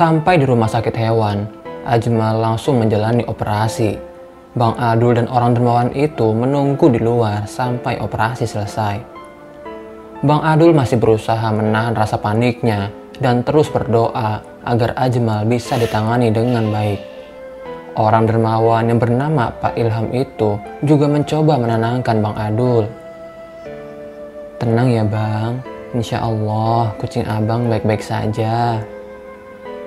Sampai di rumah sakit hewan, Ajmal langsung menjalani operasi. Bang Adul dan orang dermawan itu menunggu di luar sampai operasi selesai. Bang Adul masih berusaha menahan rasa paniknya dan terus berdoa agar Ajmal bisa ditangani dengan baik. Orang dermawan yang bernama Pak Ilham itu juga mencoba menenangkan Bang Adul. "Tenang ya Bang, insya Allah kucing abang baik-baik saja."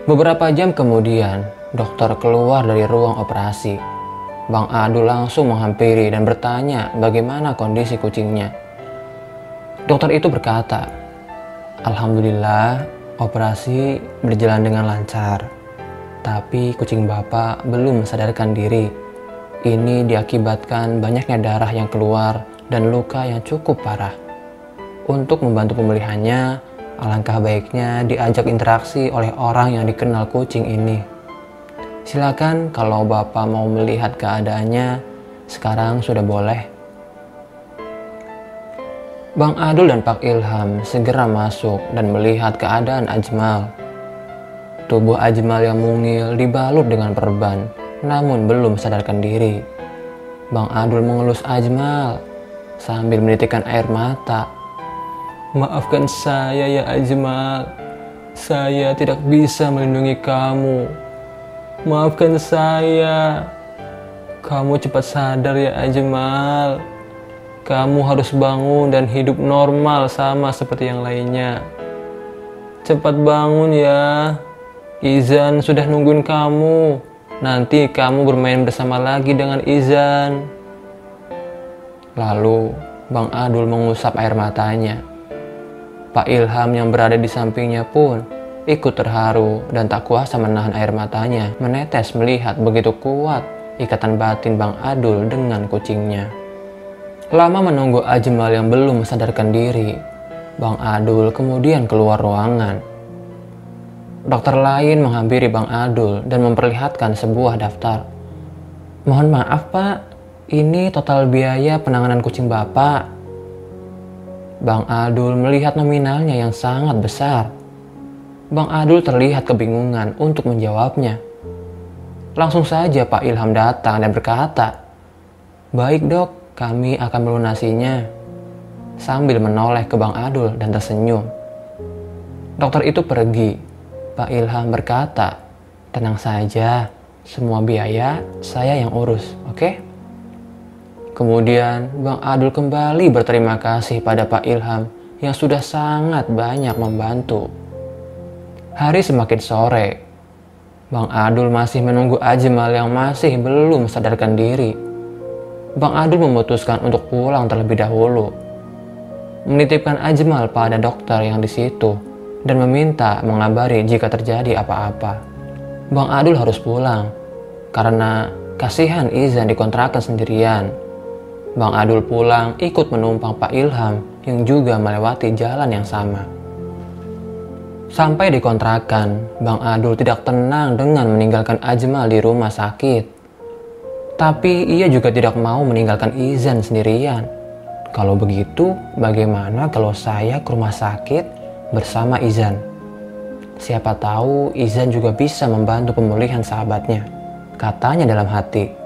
Beberapa jam kemudian, dokter keluar dari ruang operasi. Bang Adul langsung menghampiri dan bertanya bagaimana kondisi kucingnya. Dokter itu berkata, "Alhamdulillah, operasi berjalan dengan lancar. Tapi kucing Bapak belum sadarkan diri. Ini diakibatkan banyaknya darah yang keluar dan luka yang cukup parah. Untuk membantu pemulihannya, alangkah baiknya diajak interaksi oleh orang yang dikenal kucing ini. Silakan kalau Bapak mau melihat keadaannya, sekarang sudah boleh." Bang Adul dan Pak Ilham segera masuk dan melihat keadaan Ajmal. Tubuh Ajmal yang mungil dibalut dengan perban, namun belum sadarkan diri. Bang Adul mengelus Ajmal sambil menitikkan air mata. "Maafkan saya ya Ajmal, saya tidak bisa melindungi kamu. Maafkan saya. Kamu cepat sadar ya Ajmal. Kamu harus bangun dan hidup normal sama seperti yang lainnya. Cepat bangun ya. Izan sudah nungguin kamu. Nanti kamu bermain bersama lagi dengan Izan." Lalu Bang Adul mengusap air matanya. Pak Ilham yang berada di sampingnya pun ikut terharu dan tak kuasa menahan air matanya menetes melihat begitu kuat ikatan batin Bang Adul dengan kucingnya. Lama menunggu Ajmal yang belum sadarkan diri, Bang Adul kemudian keluar ruangan. Dokter lain menghampiri Bang Adul dan memperlihatkan sebuah daftar. "Mohon maaf Pak, ini total biaya penanganan kucing Bapak." Bang Adul melihat nominalnya yang sangat besar. Bang Adul terlihat kebingungan untuk menjawabnya. Langsung saja Pak Ilham datang dan berkata, "Baik dok, kami akan melunasinya." Sambil menoleh ke Bang Adul dan tersenyum. Dokter itu pergi. Pak Ilham berkata, "Tenang saja, semua biaya saya yang urus, oke?" Kemudian Bang Adul kembali berterima kasih pada Pak Ilham yang sudah sangat banyak membantu. Hari semakin sore. Bang Adul masih menunggu Ajmal yang masih belum sadarkan diri. Bang Adul memutuskan untuk pulang terlebih dahulu. Menitipkan Ajmal pada dokter yang di situ dan meminta mengabari jika terjadi apa-apa. Bang Adul harus pulang karena kasihan Izan dikontrakan sendirian. Bang Adul pulang ikut menumpang Pak Ilham yang juga melewati jalan yang sama. Sampai di kontrakan, Bang Adul tidak tenang dengan meninggalkan Ajmal di rumah sakit. Tapi ia juga tidak mau meninggalkan Izan sendirian. "Kalau begitu, bagaimana kalau saya ke rumah sakit bersama Izan? Siapa tahu Izan juga bisa membantu pemulihan sahabatnya," katanya dalam hati.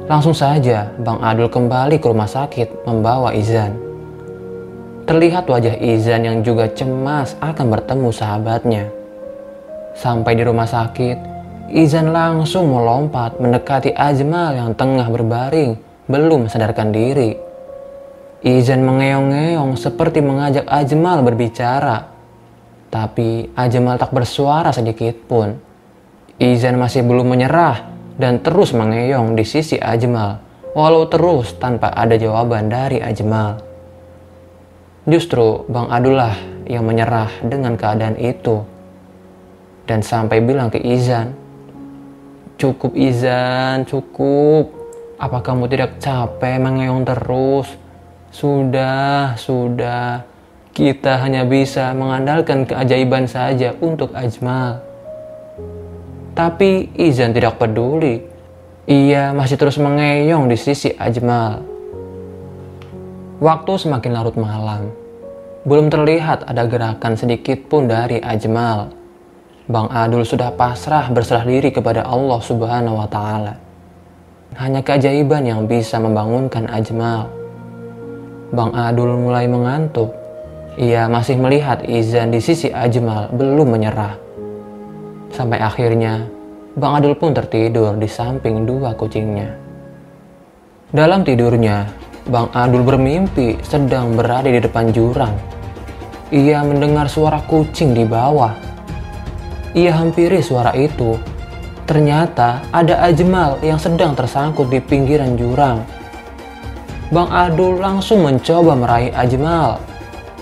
Langsung saja Bang Adul kembali ke rumah sakit membawa Izan. Terlihat wajah Izan yang juga cemas akan bertemu sahabatnya. Sampai di rumah sakit, Izan langsung melompat mendekati Ajmal yang tengah berbaring belum sadarkan diri. Izan mengeong-ngeong seperti mengajak Ajmal berbicara. Tapi Ajmal tak bersuara sedikit pun. Izan masih belum menyerah dan terus mengeong di sisi Ajmal, walau terus tanpa ada jawaban dari Ajmal. Justru Bang Adul lah yang menyerah dengan keadaan itu. Dan sampai bilang ke Izan, "Cukup Izan, cukup. Apa kamu tidak capek mengeong terus? Sudah. Kita hanya bisa mengandalkan keajaiban saja untuk Ajmal." Tapi Izan tidak peduli. Ia masih terus mengeong di sisi Ajmal. Waktu semakin larut malam. Belum terlihat ada gerakan sedikit pun dari Ajmal. Bang Adul sudah pasrah berserah diri kepada Allah Subhanahu wa Ta'ala. Hanya keajaiban yang bisa membangunkan Ajmal. Bang Adul mulai mengantuk. Ia masih melihat Izan di sisi Ajmal belum menyerah. Sampai akhirnya Bang Adul pun tertidur di samping dua kucingnya. Dalam tidurnya, Bang Adul bermimpi sedang berada di depan jurang. Ia mendengar suara kucing di bawah. Ia hampiri suara itu. Ternyata ada Ajmal yang sedang tersangkut di pinggiran jurang. Bang Adul langsung mencoba meraih Ajmal.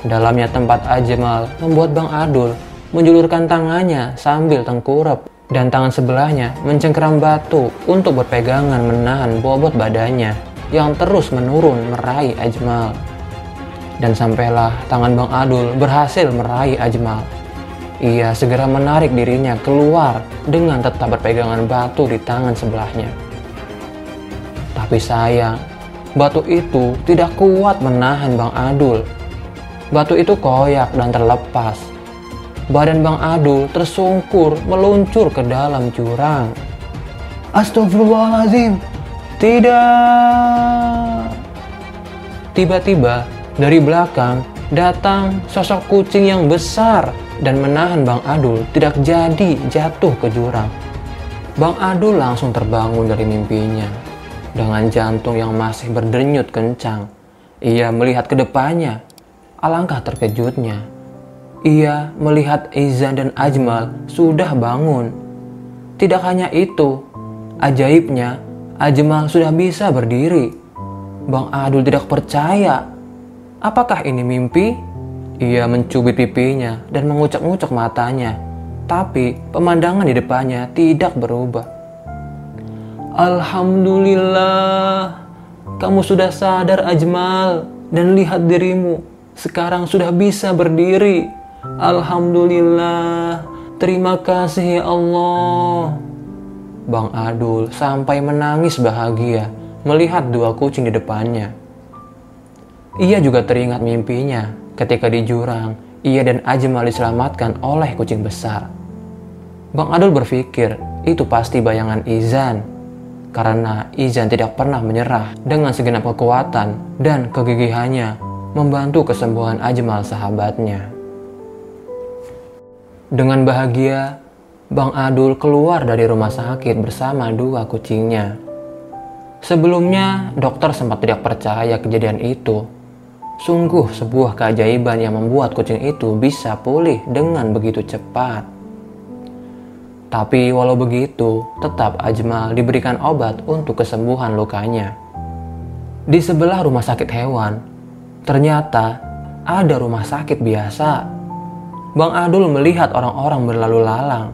Dalamnya tempat Ajmal membuat Bang Adul menjulurkan tangannya sambil tengkurap, dan tangan sebelahnya mencengkeram batu untuk berpegangan menahan bobot badannya yang terus menurun meraih Ajmal. Dan sampailah tangan Bang Adul berhasil meraih Ajmal. Ia segera menarik dirinya keluar dengan tetap berpegangan batu di tangan sebelahnya. Tapi sayang, batu itu tidak kuat menahan Bang Adul. Batu itu koyak dan terlepas. Badan Bang Adul tersungkur meluncur ke dalam jurang. Astagfirullahaladzim. Tidak. Tiba-tiba dari belakang datang sosok kucing yang besar dan menahan Bang Adul tidak jadi jatuh ke jurang. Bang Adul langsung terbangun dari mimpinya. Dengan jantung yang masih berdenyut kencang, ia melihat ke depannya. Alangkah terkejutnya. Ia melihat Izan dan Ajmal sudah bangun. Tidak hanya itu, ajaibnya Ajmal sudah bisa berdiri. Bang Adul tidak percaya. Apakah ini mimpi? Ia mencubit pipinya dan mengucek-ngucek matanya. Tapi pemandangan di depannya tidak berubah. Alhamdulillah, kamu sudah sadar Ajmal, dan lihat dirimu. Sekarang sudah bisa berdiri. Alhamdulillah. Terima kasih ya Allah. Bang Adul sampai menangis bahagia melihat dua kucing di depannya. Ia juga teringat mimpinya ketika di jurang ia dan Ajmal diselamatkan oleh kucing besar. Bang Adul berpikir itu pasti bayangan Izan, karena Izan tidak pernah menyerah dengan segenap kekuatan dan kegigihannya membantu kesembuhan Ajmal sahabatnya. Dengan bahagia, Bang Adul keluar dari rumah sakit bersama dua kucingnya. Sebelumnya, dokter sempat tidak percaya kejadian itu. Sungguh sebuah keajaiban yang membuat kucing itu bisa pulih dengan begitu cepat. Tapi walau begitu, tetap Ajmal diberikan obat untuk kesembuhan lukanya. Di sebelah rumah sakit hewan, ternyata ada rumah sakit biasa. Bang Adul melihat orang-orang berlalu lalang.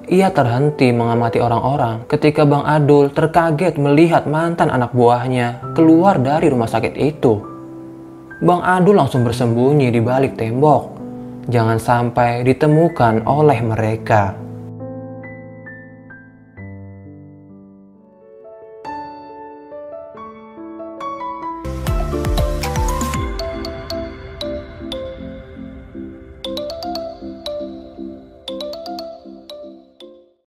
Ia terhenti mengamati orang-orang ketika Bang Adul terkaget melihat mantan anak buahnya keluar dari rumah sakit itu. Bang Adul langsung bersembunyi di balik tembok. Jangan sampai ditemukan oleh mereka.